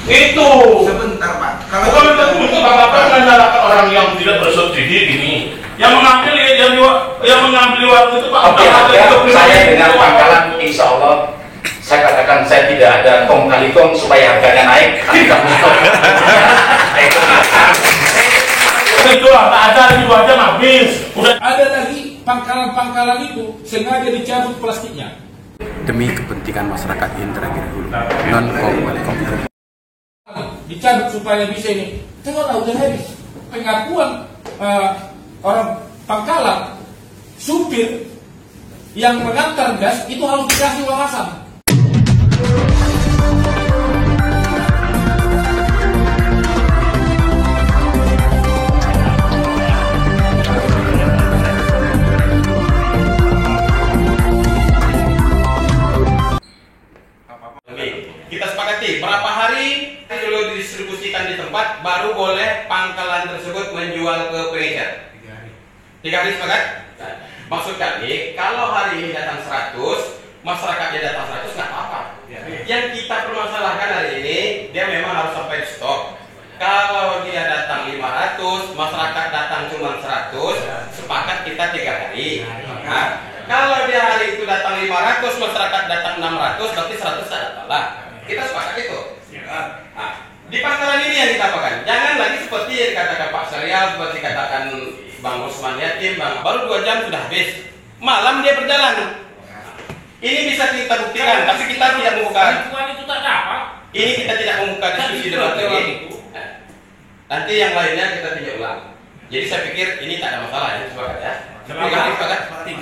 Itu. Sebentar Pak. Kalau bukan untuk Bapak menyalahkan orang yang tidak bersubsidi ini. Yang mengambil warung itu Pak. Oke, saya dengan pangkalan insya Allah saya katakan saya tidak ada kong kali kong supaya harganya naik. Tidak untuk. Itulah, tak ada lagi 2 jam habis. Udah ada lagi pangkalan-pangkalan itu sengaja dicabut plastiknya demi kepentingan masyarakat Indragiri Hulu. Non-kom. Dicabut supaya bisa ini. Tengoklah udah habis. Pengakuan orang pangkalan, supir yang mengantar gas itu harus dikasih wawasan. kita sepakati berapa hari dulu didistribusikan di tempat baru boleh pangkalan tersebut menjual ke pengecer. 3 hari sepakat? Maksud kami kalau hari ini datang 100, masyarakatnya datang 100 nggak apa-apa. Yang kita permasalahkan hari ini dia memang harus sampai di stok. Kalau dia datang 500, masyarakat datang cuma 100, sepakat kita 3 hari. Nah, kalau dia hari itu datang 500, masyarakat datang 600, berarti 100 ada salah. Kita sepakat itu. Nah, di pangkalan ini yang kita apakan. Jangan lagi seperti yang dikatakan Pak Syarial, seperti katakan Bang Usman Yatim, baru 2 jam sudah habis. Malam dia berjalan. Ini bisa kita buktikan, tapi kita tidak membuka. Itu tak dapat. Ini kita tidak membuka diskusi debat ini. Nanti yang lainnya kita tinjau ulang. Jadi saya pikir ini tak ada masalah ya, sepakat ya. 3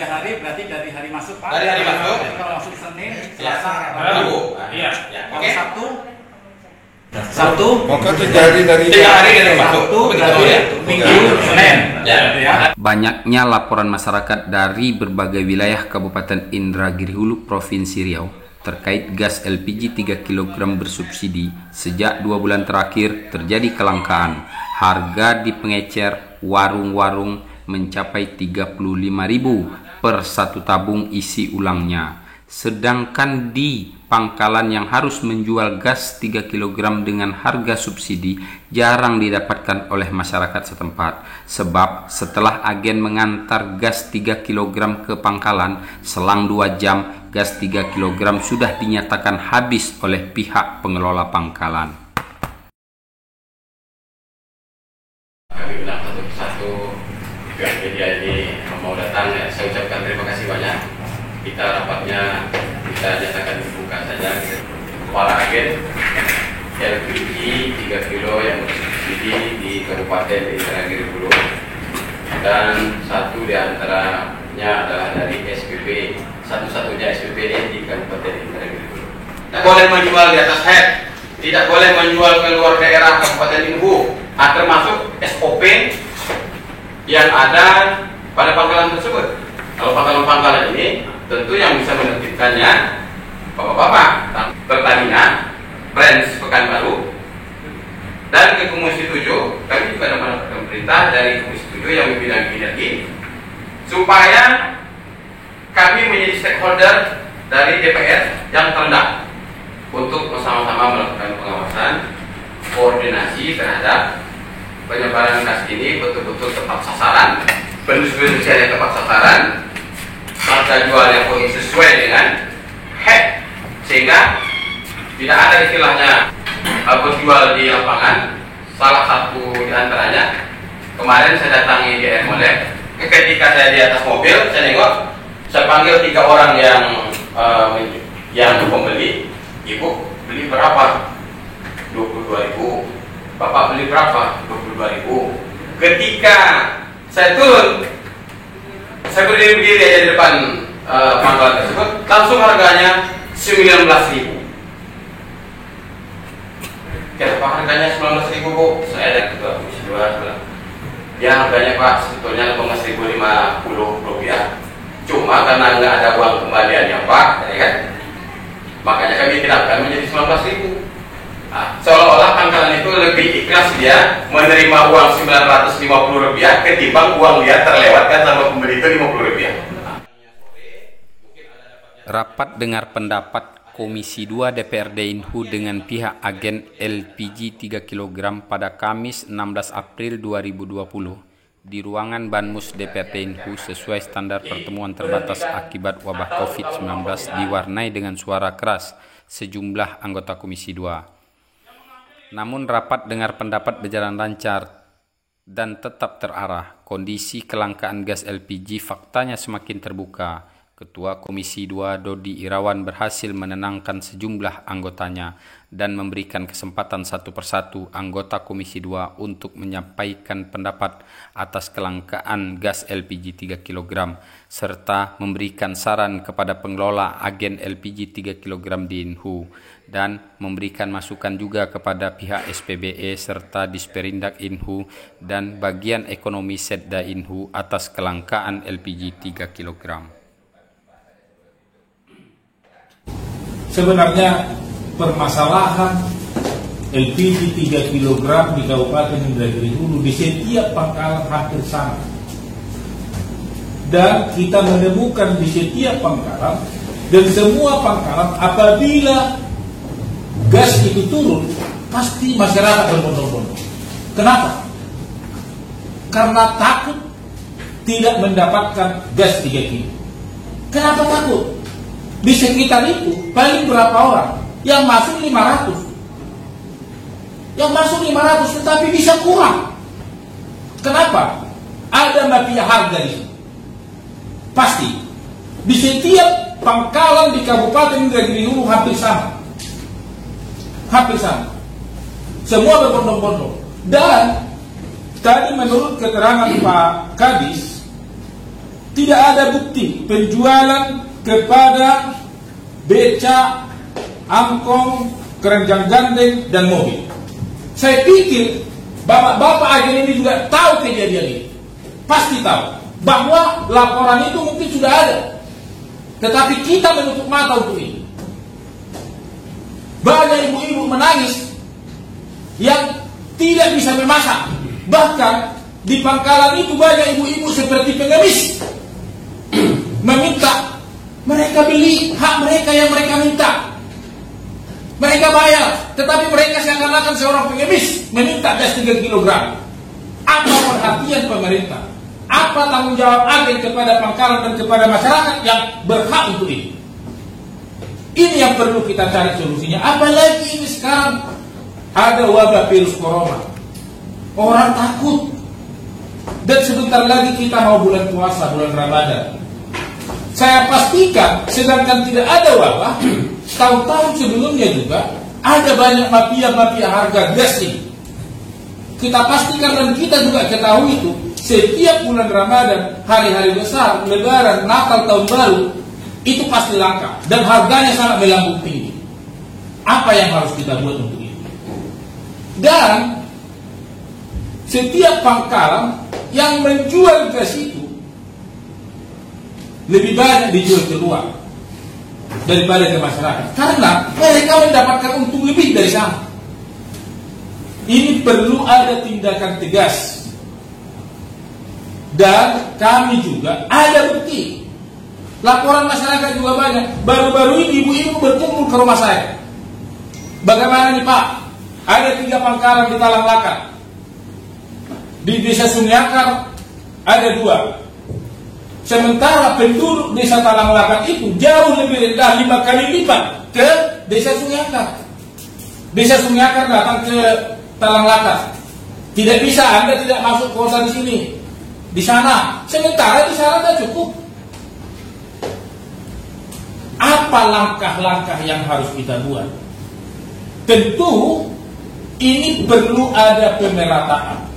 hari berarti dari hari masuk Pak. Dari hari masuk. Kalau masuk Senin, Selasa, Rabu. Iya. Oke. Sabtu. Maka 3 hari dari 3 hari dari masuk. Minggu, Senin. Ya. Banyaknya laporan masyarakat dari berbagai wilayah Kabupaten Indragiri Hulu, Provinsi Riau terkait gas LPG 3 kg bersubsidi. Sejak 2 bulan terakhir terjadi kelangkaan. Harga di pengecer warung-warung mencapai 35.000 per 1 tabung isi ulangnya. Sedangkan di pangkalan yang harus menjual gas 3 kg dengan harga subsidi jarang didapatkan oleh masyarakat setempat. Sebab setelah agen mengantar gas 3 kg ke pangkalan, selang 2 jam gas 3 kg sudah dinyatakan habis oleh pihak pengelola pangkalan. Kami bilang satu persatu pihak media ini mau datang, ya, saya ucapkan terima kasih banyak. Kita rapatnya kita nyatakan dibuka saja. Para agen LPG 3 kilo yang bersubsidi di Kabupaten Indragiri Hulu, dan 1 diantaranya adalah dari SPP, satu-satunya SPP di Kabupaten Indragiri Hulu. Tidak boleh menjual di atas head, tidak boleh menjual ke luar daerah Kabupaten Inhu, termasuk SOP yang ada pada pangkalan tersebut. Kalau pangkalan-pangkalan ini tentu yang bisa menertibkannya Bapak-bapak Pertamina, Brands Pekanbaru, dan ke Komisi 7. Kami juga ada mendapatkan perintah dari Komisi 7 yang membidangi energi supaya kami menjadi stakeholder dari DPR yang terendah untuk bersama-sama melakukan pengawasan, koordinasi terhadap penyebaran gas ini betul-betul tepat sasaran, pendistribusian yang tepat sasaran, harga jual yang sesuai dengan head, sehingga tidak ada istilahnya berjual di lapangan. Salah satu diantaranya kemarin saya datangi GM Molek, ketika saya di atas mobil, saya nengok, saya panggil 3 orang yang pembeli. Ibu beli berapa? 22.000. Bapak beli berapa? 22.000. Ketika saya turun, saya berdiri aja di depan pangkalan tersebut, langsung harganya 19.000. Kenapa harganya 19.000 Bu? Saya ada ketua komisi 2 bilang, ya harganya Pak sebetulnya 18.050 rupiah. Cuma karena nggak ada uang kembaliannya Pak, ya kan? Makanya kami kenapkan menjadi 19.000. Nah, seolah-olah pangkalan itu lebih ikhlas dia menerima uang 950 rupiah ketimbang uang dia terlewatkan sama pembeli itu 50 rupiah. Rapat dengar pendapat Komisi 2 DPRD Inhu dengan pihak agen LPG 3 kg pada Kamis 16 April 2020 di ruangan Banmus DPRD Inhu sesuai standar pertemuan terbatas akibat wabah COVID-19 diwarnai dengan suara keras sejumlah anggota Komisi 2. Namun rapat dengar pendapat berjalan lancar dan tetap terarah. Kondisi kelangkaan gas LPG faktanya semakin terbuka. Ketua Komisi 2 Dodi Irawan berhasil menenangkan sejumlah anggotanya dan memberikan kesempatan satu persatu anggota Komisi 2 untuk menyampaikan pendapat atas kelangkaan gas LPG 3 kg serta memberikan saran kepada pengelola agen LPG 3 kg di Inhu dan memberikan masukan juga kepada pihak SPBE serta Disperindak Inhu dan bagian ekonomi Setda Inhu atas kelangkaan LPG 3 kg. Sebenarnya permasalahan LPG 3 kg di Kabupaten Indragiri Hulu di setiap pangkalan hampir sama. Dan kita menemukan di setiap pangkalan dan semua pangkalan apabila gas itu turun pasti masyarakat berbondong-bondong. Kenapa? Karena takut tidak mendapatkan gas 3 kg. Kenapa takut? Di sekitar itu paling berapa orang? Yang masuk 500. Yang masuk 500 tetapi bisa kurang. Kenapa? Ada mafia harga di sini. Pasti. Di setiap pangkalan di Kabupaten Indragiri Hulu hampir sama. Hampir sama. Semua berbondong-bondong. Dan tadi menurut keterangan Pak Kadis tidak ada bukti penjualan kepada beca, angkong, keranjang gandeng, dan mobil. Saya pikir bapak-bapak agen ini juga tahu kejadian ini. Pasti tahu bahwa laporan itu mungkin sudah ada, tetapi kita menutup mata untuk ini. Banyak ibu-ibu menangis yang tidak bisa memasak. Bahkan di pangkalan itu banyak ibu-ibu seperti pengemis meminta mereka beli hak mereka yang mereka minta. Mereka bayar, tetapi mereka seakan-akan seorang pengemis meminta gas 3 kg. Apa perhatian pemerintah? Apa tanggung jawab agen kepada pangkalan dan kepada masyarakat yang berhak untuk ini? Ini yang perlu kita cari solusinya. Apalagi ini sekarang ada wabah virus corona. Orang takut. Dan sebentar lagi kita mau bulan puasa, bulan Ramadan. Saya pastikan, sedangkan tidak ada wabah, tahun-tahun sebelumnya juga ada banyak mafia-mafia harga gas ini. Kita pastikan dan kita juga ketahui itu, setiap bulan Ramadan, hari-hari besar, Lebaran, Natal, Tahun Baru, itu pasti langka dan harganya sangat melambung tinggi. Apa yang harus kita buat untuk itu? Dan setiap pangkalan yang menjual gas itu lebih banyak dijual keluar daripada ke masyarakat karena mereka mendapatkan untung lebih dari sana. Ini perlu ada tindakan tegas dan kami juga ada bukti. Laporan masyarakat juga banyak. Baru-baru ini ibu-ibu berkumpul ke rumah saya. Bagaimana nih Pak? Ada 3 pangkalan di Talang Lakar. Di Desa Sunyakar ada 2. Sementara penduduk Desa Talang Lakar itu jauh lebih rendah 5 kali lipat ke Desa Sunyakar. Desa Sunyakar datang ke Talang Lakar. Tidak bisa, Anda tidak masuk kota di sini, di sana. Sementara di sana tidak cukup. Apa langkah-langkah yang harus kita buat? Tentu ini perlu ada pemerataan.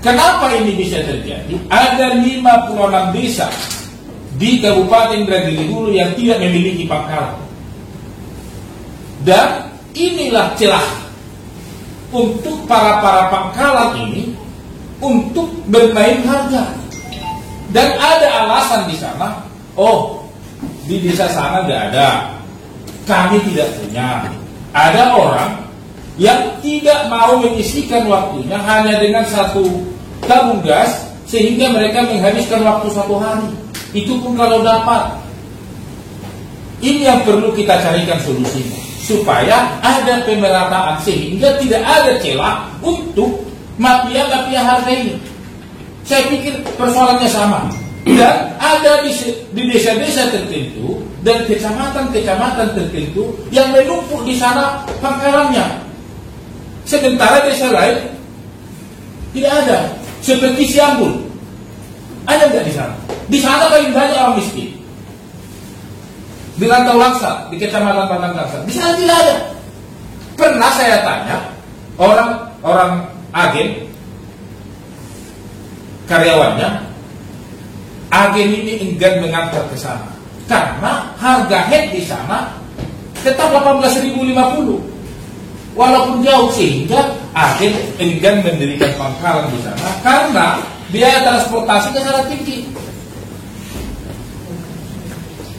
Kenapa ini bisa terjadi? Ada 56 desa di Kabupaten Indragiri Hulu yang tidak memiliki pangkalan. Dan inilah celah untuk para pangkalan ini untuk bermain harga. Dan ada alasan di sana, oh di desa sana nggak ada, kami tidak punya. Ada orang yang tidak mau mengisikan waktunya hanya dengan 1 tabung gas sehingga mereka menghabiskan waktu 1 hari. Itu pun kalau dapat. Ini yang perlu kita carikan solusinya, supaya ada pemerataan sehingga tidak ada celah untuk mafia-mafia harga ini. Saya pikir persoalannya sama. Dan ada di desa-desa tertentu dan kecamatan-kecamatan tertentu yang menumpuk di sana pangkalannya. Sementara desa lain tidak ada. Seperti Siambul, ada nggak di sana? Di sana paling banyak orang miskin. Di Rantau Laksa, di kecamatan Batang Laksa, di sana tidak ada. Pernah saya tanya orang agen karyawannya, agen ini enggan mengantar ke sana karena harga head di sana tetap 18.050 walaupun jauh, sehingga agen enggan mendirikan pangkalan di sana karena biaya transportasinya sangat tinggi,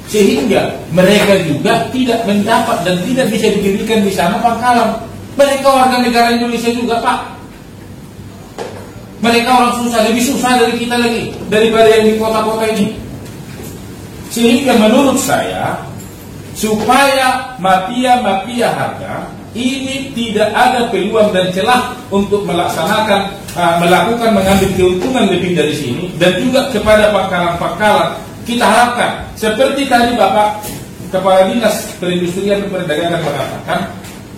sehingga mereka juga tidak mendapat dan tidak bisa didirikan di sana pangkalan. Mereka warga negara Indonesia juga, Pak. Mereka orang susah, lebih susah dari kita lagi, daripada yang di kota-kota ini. Sehingga menurut saya, supaya mafia-mafia harga ini tidak ada peluang dan celah untuk melaksanakan, mengambil keuntungan lebih dari sini, dan juga kepada pangkalan-pangkalan. Kita harapkan, seperti tadi Bapak Kepala Dinas Perindustrian dan Perdagangan mengatakan,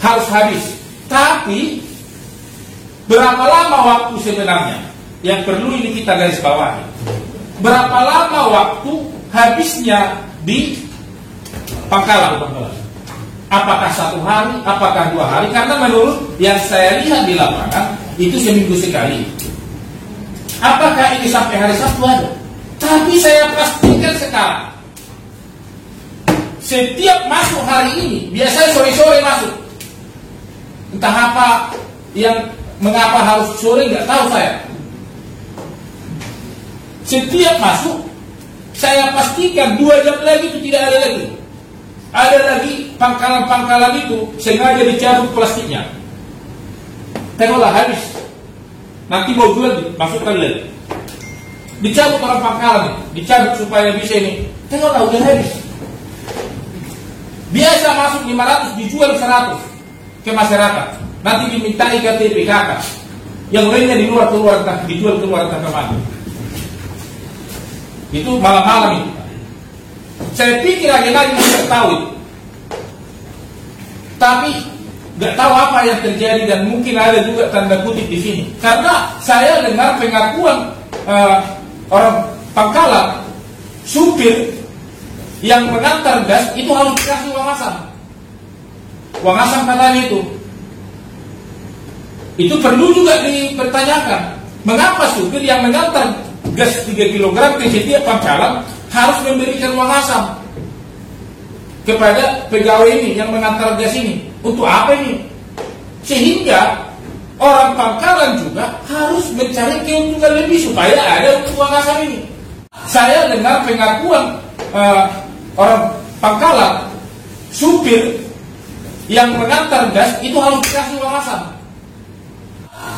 harus habis. Tapi berapa lama waktu sebenarnya yang perlu ini kita garis bawahi? Berapa lama waktu habisnya di pangkalan? Apakah 1 hari? Apakah 2 hari? Karena menurut yang saya lihat di lapangan itu seminggu sekali. Apakah ini sampai hari Sabtu ada? Tapi saya pastikan sekarang, setiap masuk hari ini, biasanya sore-sore masuk. Entah apa yang mengapa harus sore, nggak tahu saya. Setiap masuk, saya pastikan 2 jam lagi itu tidak ada lagi. Ada lagi pangkalan-pangkalan itu sengaja dicabut plastiknya. Tengoklah habis. Nanti mau jual masukkan lagi. Dicabut orang pangkalan, dicabut supaya bisa ini. Tengoklah udah habis. Biasa masuk 500 dijual 100 ke masyarakat. Nanti dimintai KTP KK. Yang lainnya di luar keluar, dijual keluar kemana. Itu malam-malam itu. Saya pikir lagi-lagi tidak tahu itu. Tapi nggak tahu apa yang terjadi, dan mungkin ada juga tanda kutip di sini. Karena saya dengar pengakuan orang pangkalan, supir yang mengantar gas itu harus dikasih uang asam. Uang asam katanya itu. Itu perlu juga dipertanyakan. Mengapa supir yang mengantar gas 3 kg ke setiap pangkalan harus memberikan uang asam kepada pegawai ini yang mengantar gas ini? Untuk apa ini? Sehingga orang pangkalan juga harus mencari keuntungan lebih supaya ada uang asam ini. Saya dengar pengakuan orang pangkalan, supir yang mengantar gas itu harus dikasih uang asam.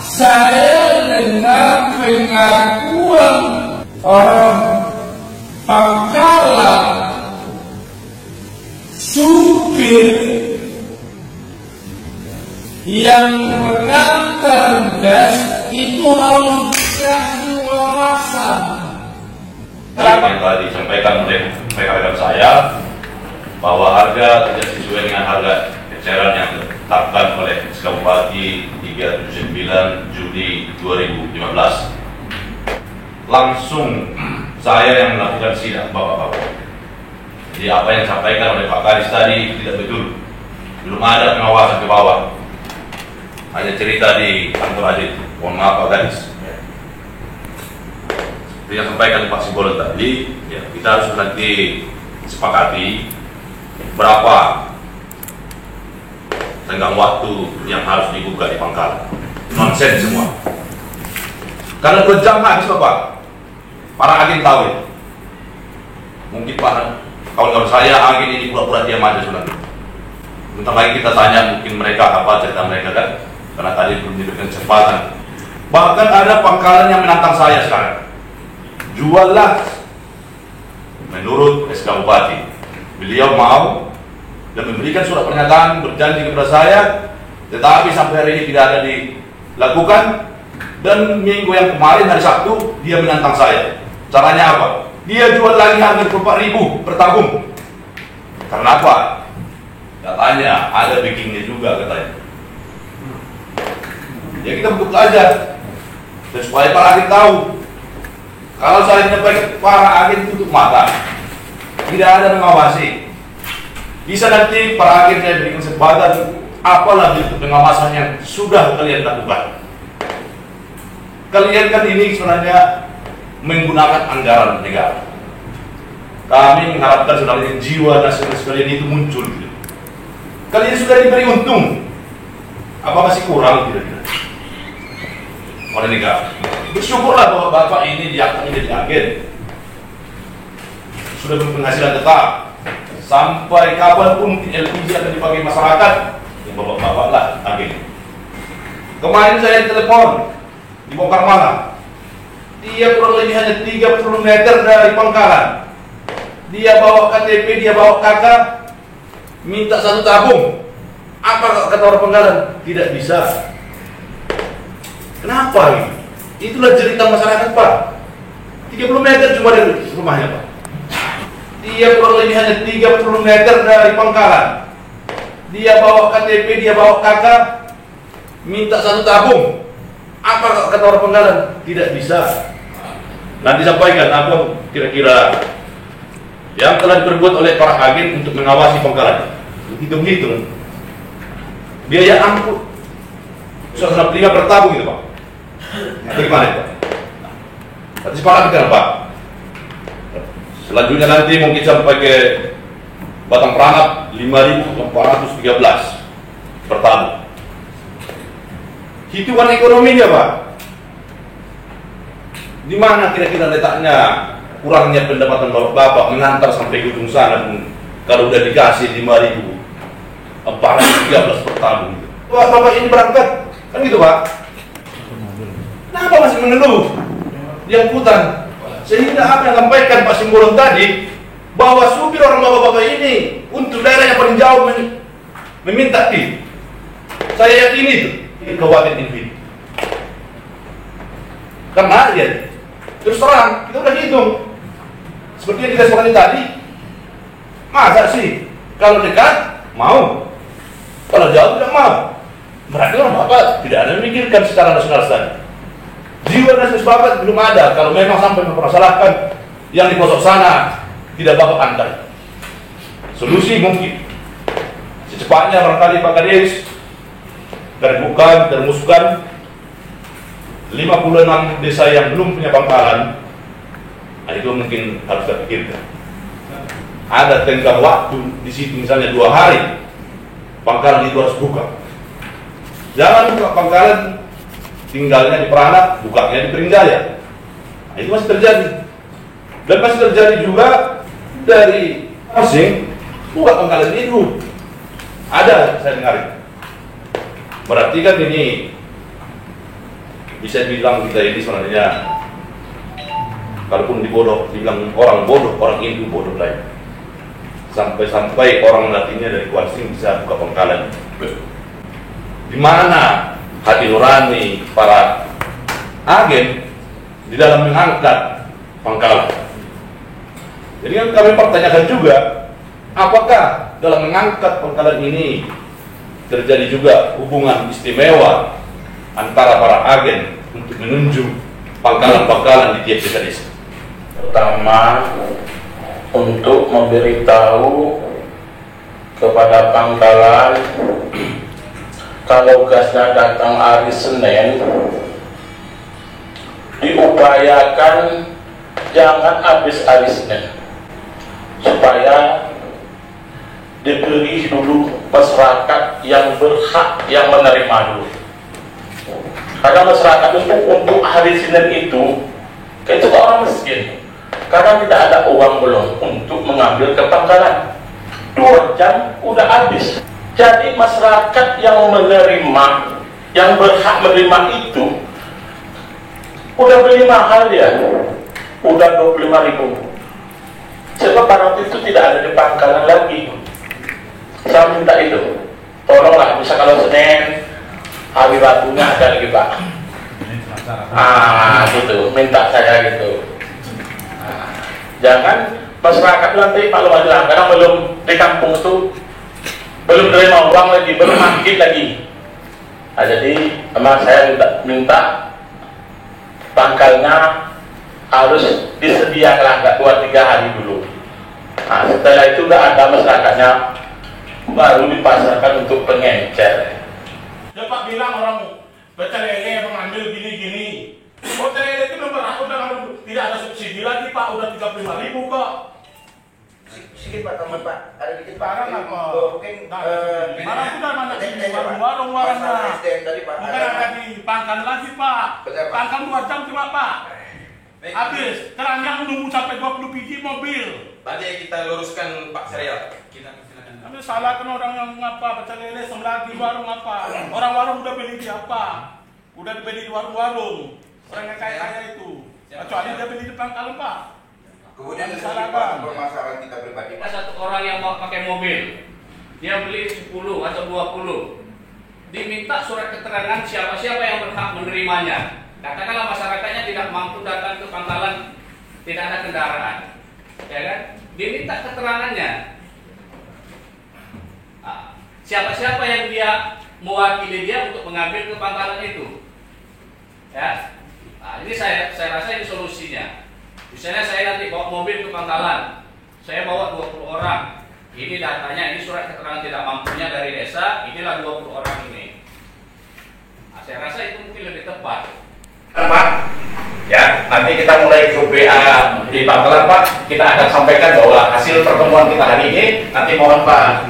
Saya dengar pengakuan orang pangkalan, supir yang mengantar gas itu harus dikasih uang asam. Yang telah disampaikan oleh rekan-rekan saya, bahwa harga tidak sesuai dengan harga eceran yang ditetapkan oleh SK Bupati 379 Juli 2015. Langsung saya yang melakukan sidak, Bapak-Bapak. Jadi apa yang disampaikan oleh Pak Kadis tadi tidak betul. Belum ada pengawasan ke bawah. Hanya cerita di kantor Adit. Mohon maaf Pak Kadis. Seperti yang sampaikan Pak Simbolon tadi, ya, kita harus nanti sepakati berapa tenggang waktu yang harus dibuka di pangkalan. Nonsen semua. Karena 2 jam habis Bapak. Para agen tahu itu. Mungkin Pak, kawan-kawan saya agen ini pura-pura diam aja sudah. Bentar lagi kita tanya mungkin mereka apa cerita mereka kan. Karena tadi belum diberikan kesempatan. Bahkan ada pangkalan yang menantang saya sekarang. Juallah menurut SK Bupati Beliau mau dan memberikan surat pernyataan berjanji kepada saya, tetapi sampai hari ini tidak ada dilakukan. Dan minggu yang kemarin hari Sabtu dia menantang saya. Caranya apa? Dia jual lagi harga 24.000 per tabung. Karena apa? Katanya ada backingnya juga katanya. Ya kita butuh aja. Dan supaya para agen tahu, kalau saya menyampaikan para agen tutup mata, tidak ada mengawasi. Bisa nanti para agen saya berikan kesempatan, apalah bentuk pengawasan yang sudah kalian lakukan. Kalian kan ini sebenarnya menggunakan anggaran negara. Kami mengharapkan sebenarnya jiwa nasionalis kalian itu muncul. Kalian sudah diberi untung, apa masih kurang kira-kira oleh negara? Bersyukurlah bahwa Bapak ini diangkat menjadi agen, sudah berpenghasilan tetap. Sampai kapanpun LPG akan dipakai masyarakat, ya Bapak-bapak lah agen. Kemarin saya telepon di Bongkar Malang, dia kurang lebih hanya 30 meter dari Pangkalan. Dia bawa KTP, dia bawa KK, minta 1 tabung. Apa kata orang Pangkalan? Tidak bisa. Kenapa ini? Itulah cerita masyarakat, Pak. 30 meter cuma dari rumahnya, Pak. Dia kurang lebih hanya 30 meter dari Pangkalan. Dia bawa KTP, dia bawa KK, minta 1 tabung. Apa kata orang Pangkalan? Tidak bisa. Nanti sampaikan apa kira-kira yang telah diperbuat oleh para agen untuk mengawasi Pangkalan. Hitung-hitung biaya angkut 165 per tabung gitu, Pak. Bagaimana itu, Pak? Nanti sepakatkan, Pak. Selanjutnya nanti mungkin sampai ke batang perangkat 5.413 per tabung. Hitungan ekonominya, Pak. Di mana kira-kira letaknya kurangnya pendapatan Bapak mengantar sampai ujung sana kalau udah dikasih 5.413 per tabung. Bapak ini berangkat, kan gitu, Pak? Kenapa masih mengeluh di angkutan? Sehingga apa yang sampaikan Pak Simbolon tadi, bahwa supir orang bapak-bapak ini untuk daerah yang paling jauh meminta tip. Saya yakin itu Kabupaten Infi. Karena ya, terus terang kita udah hitung. Seperti yang kita sebutkan tadi, masa sih kalau dekat mau, kalau jauh tidak mau? Berarti orang bapak tidak ada memikirkan secara nasional tadi. Jiwa nasionalis bapak belum ada. Kalau memang sampai mempermasalahkan yang di pelosok sana, tidak bapak antar. Solusi mungkin secepatnya barangkali Pak Kades termuskan 56 desa yang belum punya Pangkalan. Nah, itu mungkin harus kita pikirkan. Ada tenggang waktu di situ, misalnya 2 hari Pangkalan itu harus buka. Jangan buka Pangkalan tinggalnya di Peranak, bukanya di Peringjaya. Nah, itu masih terjadi. Dan masih terjadi juga dari Osing buka Pangkalan itu. Ada, saya dengar. Berarti kan ini bisa dibilang kita ini sebenarnya, kalaupun dibilang orang bodoh, orang Hindu bodoh lain. Sampai-sampai orang Latinnya dari Kuansing bisa buka Pangkalan. Di mana hati nurani para agen di dalam mengangkat Pangkalan? Jadi kan kami pertanyakan juga, apakah dalam mengangkat Pangkalan ini terjadi juga hubungan istimewa antara para agen untuk menunjuk pangkalan-pangkalan di tiap desa-desa? Pertama, untuk memberitahu kepada Pangkalan kalau gasnya datang hari Senin, diupayakan jangan habis hari Senin, supaya diberi dulu masyarakat yang berhak yang menerima dulu. Karena masyarakat itu untuk hari Senin itu orang miskin, karena tidak ada uang belum untuk mengambil ke Pangkalan. 2 jam udah habis. Jadi masyarakat yang menerima, yang berhak menerima itu udah beli mahal ya, udah 25.000. Sebab pada waktu itu tidak ada di pangkalan lagi. Saya minta itu, tolonglah, bisa kalau Senin hari Rabunya ada lagi Pak. Gitu, minta saya gitu. Jangan masyarakat nanti malu aja, karena belum di kampung itu belum terima uang lagi, belum bangkit lagi. Jadi memang saya minta pangkalnya harus disediakan nggak 2-3 hari dulu. Setelah itu udah ada masyarakatnya, baru dipasarkan untuk pengencer. Ya Pak bilang orang pecel lele mengambil gini-gini. Pecel lele itu udah tidak ada subsidi lagi Pak, udah 35.000 kok. Sedikit Pak, teman Pak, ada dikit Pak. Barang apa? Mungkin Barang sudah mana di warung-warungnya. Bukan ada di pangkal lagi Pak. Pangkal 2 jam cuma Pak. Habis, keranjang nunggu sampai 20 biji mobil. Nanti kita luruskan Pak Serial. Tapi salah kan orang yang ngapa pecel lele sebelah di warung apa? Orang warung udah beli di apa? Udah dibeli di warung-warung. Orang yang kaya-kaya itu. Kecuali dia beli di pangkalan Pak. Kemudian disalahkan. Permasalahan kita pribadi. Ada satu orang yang mau pakai mobil, dia beli 10 atau 20, diminta surat keterangan siapa-siapa yang berhak menerimanya. Katakanlah masyarakatnya tidak mampu datang ke pangkalan, tidak ada kendaraan, ya kan? Diminta keterangannya. Siapa-siapa yang dia mewakili dia untuk mengambil ke pangkalan itu, ya. Ini saya rasa ini solusinya. Misalnya saya nanti bawa mobil ke pangkalan, saya bawa 20 orang. Ini datanya, ini surat keterangan tidak mampunya dari desa, inilah 20 orang ini. Saya rasa itu mungkin lebih tepat. Pak, ya nanti kita mulai grup WA di pangkalan Pak, kita akan sampaikan bahwa hasil pertemuan kita hari ini. Nanti mohon Pak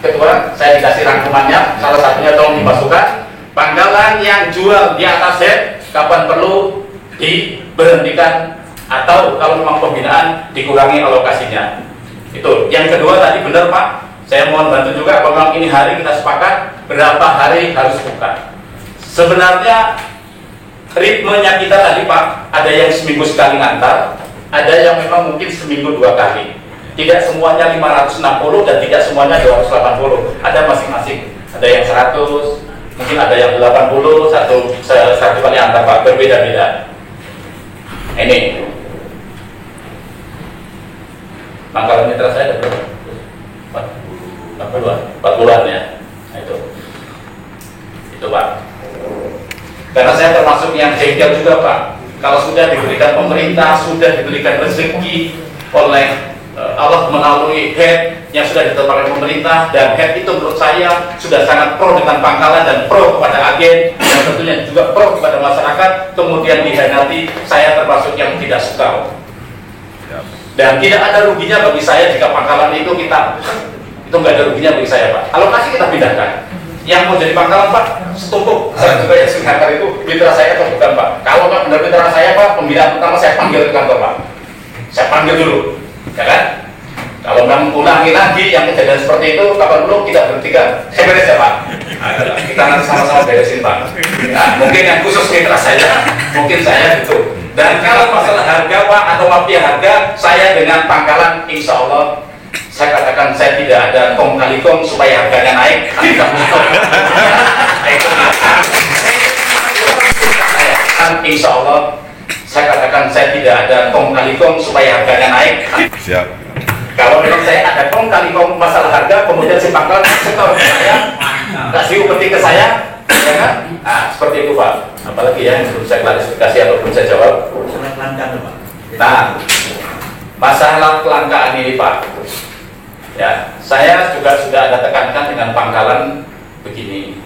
Ketua, saya dikasih rangkumannya, salah satunya tolong dimasukkan. Pangkalan yang jual di atas head, kapan perlu diberhentikan atau kalau memang pembinaan dikurangi alokasinya. Itu. Yang kedua tadi benar Pak, saya mohon bantu juga, kalau memang ini hari kita sepakat berapa hari harus buka. Sebenarnya ritmenya kita tadi Pak, ada yang seminggu sekali ngantar, ada yang memang mungkin seminggu 2 kali. Tidak semuanya 560 dan tidak semuanya 280. Ada masing-masing. Ada yang 100, mungkin ada yang 80, satu kali antar Pak, berbeda-beda. Ini pangkalan mitra saya ada berapa? 40-an ya. Nah, itu Pak. Karena saya termasuk yang jengkel juga Pak. Kalau sudah diberikan pemerintah, sudah diberikan rezeki oleh Allah melalui head yang sudah ditetapkan pemerintah, dan head itu menurut saya sudah sangat pro dengan pangkalan dan pro kepada agen, dan tentunya juga pro kepada masyarakat. Kemudian dihianati, saya termasuk yang tidak suka. Dan tidak ada ruginya bagi saya jika pangkalan itu nggak ada ruginya bagi saya Pak. Alokasi kita pindahkan. Yang mau jadi pangkalan Pak, setumpuk. Saya juga yang sebenarnya itu mitra saya atau bukan Pak. Kalau Pak benar mitra saya Pak, pembinaan pertama saya panggil ke kantor Pak. Saya panggil dulu, ya kan? Kalau memang ulangi lagi yang kejadian seperti itu, kapan dulu kita berhentikan. Saya beres ya Pak. Kita nanti sama-sama beresin Pak. Nah, mungkin yang khusus mitra saya, mungkin saya gitu. Dan kalau masalah harga Pak atau mafia harga, saya dengan pangkalan insya Allah saya katakan saya tidak ada kong kali kong supaya harganya naik. Insya Allah saya katakan saya tidak ada kong kali kong supaya harganya naik. Siap. Kalau memang saya ada kong kali kong masalah harga, kemudian si pangkalan setor ke saya, kasih upeti ke saya, ya kan? Seperti itu Pak. Apalagi ya yang belum saya klarifikasi atau belum saya jawab. Nah, masalah kelangkaan ini Pak. Ya, saya juga sudah ada tekankan dengan pangkalan begini.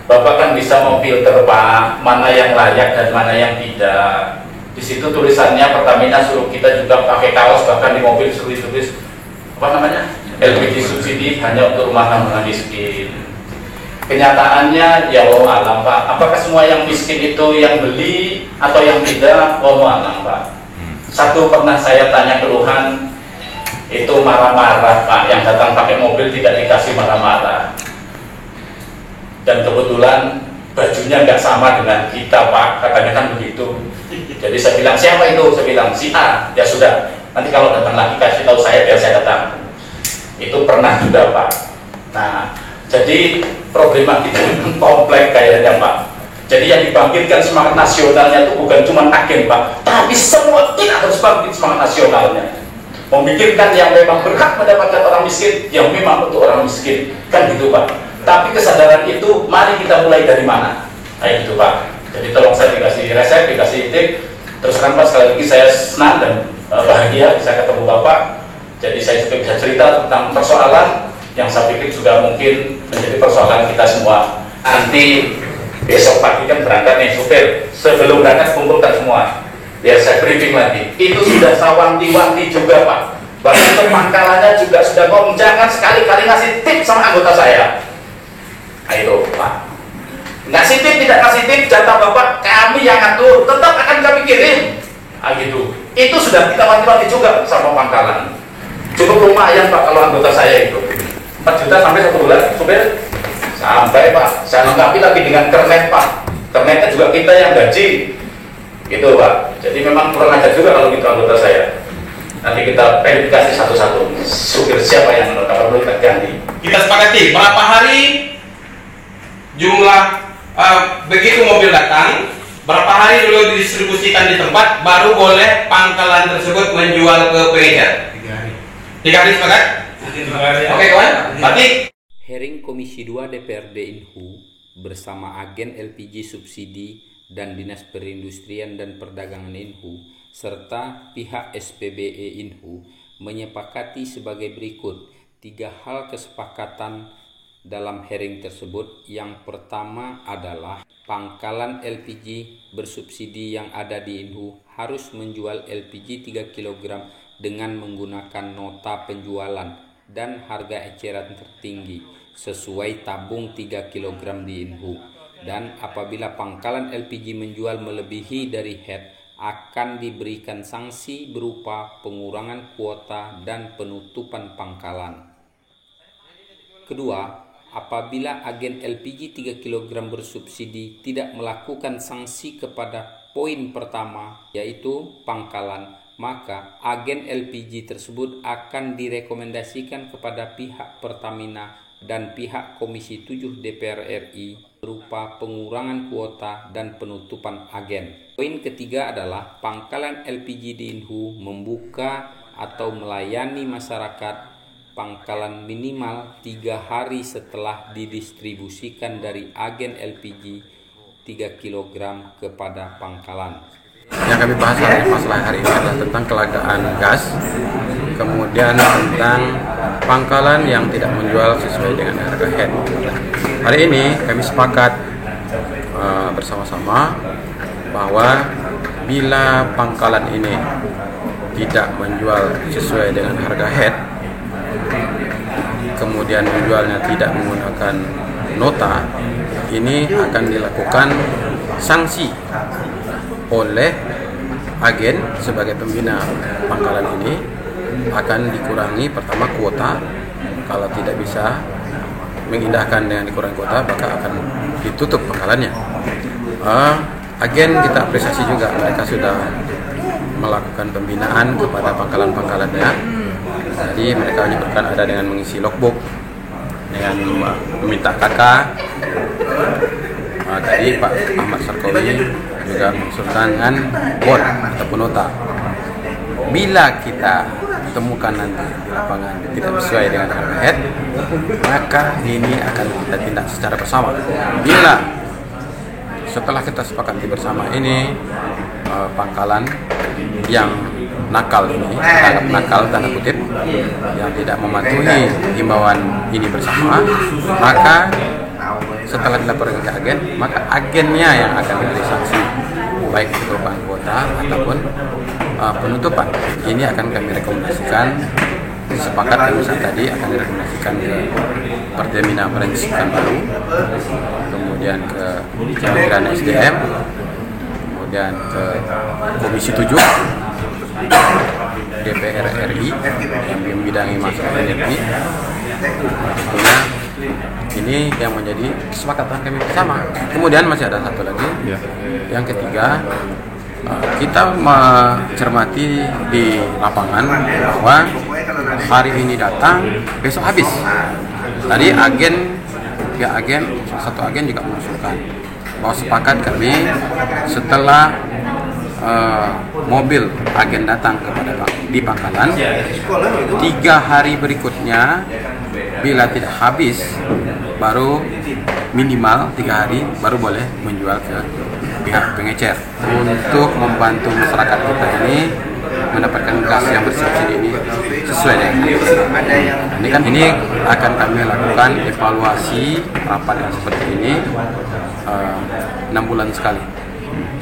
Bapak kan bisa memfilter Pak, mana yang layak dan mana yang tidak. Di situ tulisannya Pertamina suruh kita juga pakai kaos, bahkan di mobil suruh tulis apa namanya? LPG subsidi hanya untuk rumah tangga miskin. Kenyataannya ya wallahu alam Pak. Apakah semua yang miskin itu yang beli atau yang tidak? Wallahu alam Pak. Satu pernah saya tanya keluhan itu marah-marah Pak, yang datang pakai mobil tidak dikasih marah-marah. Dan kebetulan bajunya nggak sama dengan kita Pak, katanya kan begitu. Jadi saya bilang siapa itu? Saya bilang si A. Ya sudah, Nanti kalau datang lagi kasih tahu saya biar saya datang. Itu pernah juga Pak. Nah, jadi problema kita kompleks kayaknya Pak. Jadi yang dibangkitkan semangat nasionalnya itu bukan cuma agen Pak, tapi semua tidak harus bangkit semangat nasionalnya. Memikirkan yang memang berhak mendapatkan orang miskin, yang memang untuk orang miskin, kan gitu Pak. Tapi kesadaran itu mari kita mulai dari mana? Nah itu Pak. Jadi tolong saya dikasih resep, dikasih tip. Terus kan Pak, sekali lagi saya senang dan bahagia bisa ketemu Bapak. Jadi saya juga bisa cerita tentang persoalan yang saya pikir juga mungkin menjadi persoalan kita semua. Nanti besok pagi kan berangkat nih supir. Sebelum berangkat kumpulkan semua. Biar saya briefing lagi. Itu sudah saya wanti-wanti juga Pak. Bahkan pangkalannya juga sudah ngomong jangan sekali-kali ngasih tip sama anggota saya. Nah itu Pak. Ngasih tip tidak ngasih tip jatah Bapak kami yang ngatur. Tetap akan kami kirim. Nah gitu. Itu sudah kita wanti-wanti juga sama pangkalan. Cukup lumayan Pak kalau anggota saya itu 4 juta sampai 1 bulan supir sampai Pak. Saya lengkapi lagi dengan kernet Pak. Kernetnya juga kita yang gaji gitu Pak. Jadi memang kurang ajar juga kalau gitu anggota saya. Nanti kita verifikasi satu-satu supir siapa yang perlu kita ganti. Kita sepakati berapa hari jumlah begitu mobil datang, berapa hari dulu didistribusikan di tempat, baru boleh pangkalan tersebut menjual ke pengecer. 3 hari sepakat? Oke kawan, berarti Hearing Komisi 2 DPRD Inhu bersama agen LPG subsidi dan Dinas Perindustrian dan Perdagangan Inhu serta pihak SPBE Inhu menyepakati sebagai berikut 3 hal kesepakatan dalam hearing tersebut. Yang pertama adalah pangkalan LPG bersubsidi yang ada di Inhu harus menjual LPG 3 kg dengan menggunakan nota penjualan dan harga eceran tertinggi sesuai tabung 3 kg di Inhu. Dan apabila pangkalan LPG menjual melebihi dari head, akan diberikan sanksi berupa pengurangan kuota dan penutupan pangkalan. Kedua, apabila agen LPG 3 kg bersubsidi tidak melakukan sanksi kepada poin pertama, yaitu pangkalan, maka agen LPG tersebut akan direkomendasikan kepada pihak Pertamina dan pihak Komisi 7 DPR RI berupa pengurangan kuota dan penutupan agen. Poin ketiga adalah pangkalan LPG di Inhu membuka atau melayani masyarakat pangkalan minimal 3 hari setelah didistribusikan dari agen LPG 3 kg kepada pangkalan. Yang kami bahas masalah hari ini adalah tentang kelangkaan gas, kemudian tentang pangkalan yang tidak menjual sesuai dengan harga head. Hari ini kami sepakat bersama-sama bahwa bila pangkalan ini tidak menjual sesuai dengan harga head, kemudian menjualnya tidak menggunakan nota, ini akan dilakukan sanksi oleh agen sebagai pembina pangkalan ini. Akan dikurangi pertama kuota, kalau tidak bisa mengindahkan dengan dikurangi kuota maka akan ditutup pangkalannya. Agen kita apresiasi juga, mereka sudah melakukan pembinaan kepada pangkalan-pangkalannya. Jadi mereka menyebutkan ada dengan mengisi logbook, dengan meminta KK. Tadi Pak Ahmad Sarkowi juga mengusulkan bon ataupun nota. Bila kita temukan nanti di lapangan tidak sesuai dengan harga head, maka ini akan kita tindak secara bersama. Bila setelah kita sepakati bersama ini pangkalan yang nakal ini, anggap nakal tanda kutip, yang tidak mematuhi himbauan ini bersama, maka setelah dilaporkan ke agen, maka agennya yang akan diberi sanksi, baik penutupan kuota ataupun penutupan. Ini akan kami rekomendasikan, sepakat kami tadi akan direkomendasikan ke Pertamina Perensikan Baru, kemudian ke Kementerian SDM, kemudian ke Komisi 7 DPR RI yang membidangi masalah energi. Tentunya ini yang menjadi kesepakatan kami bersama. Kemudian masih ada satu lagi, yang ketiga, kita mencermati di lapangan bahwa hari ini datang, besok habis. Tadi satu agen juga mengusulkan bahwa sepakat kami setelah mobil agen datang di Pangkalan, 3 hari berikutnya bila tidak habis, baru minimal 3 hari baru boleh menjual ke pihak pengecer untuk membantu masyarakat kita ini mendapatkan gas yang bersubsidi ini sesuai dengan ini akan kami lakukan evaluasi rapat yang seperti ini 6 bulan sekali.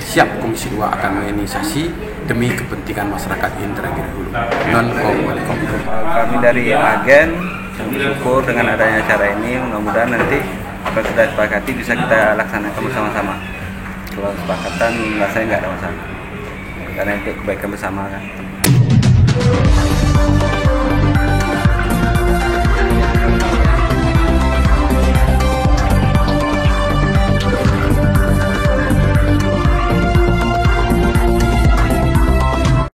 Siap Komisi 2 akan menginisiasi demi kepentingan masyarakat Indragiri Hulu. Kami dari agen bersyukur dengan adanya acara ini, mudah-mudahan nanti apa yang sudah disepakati bisa kita laksanakan bersama-sama. Kalau kesepakatan rasanya nggak ada masalah, karena untuk kebaikan bersama kan.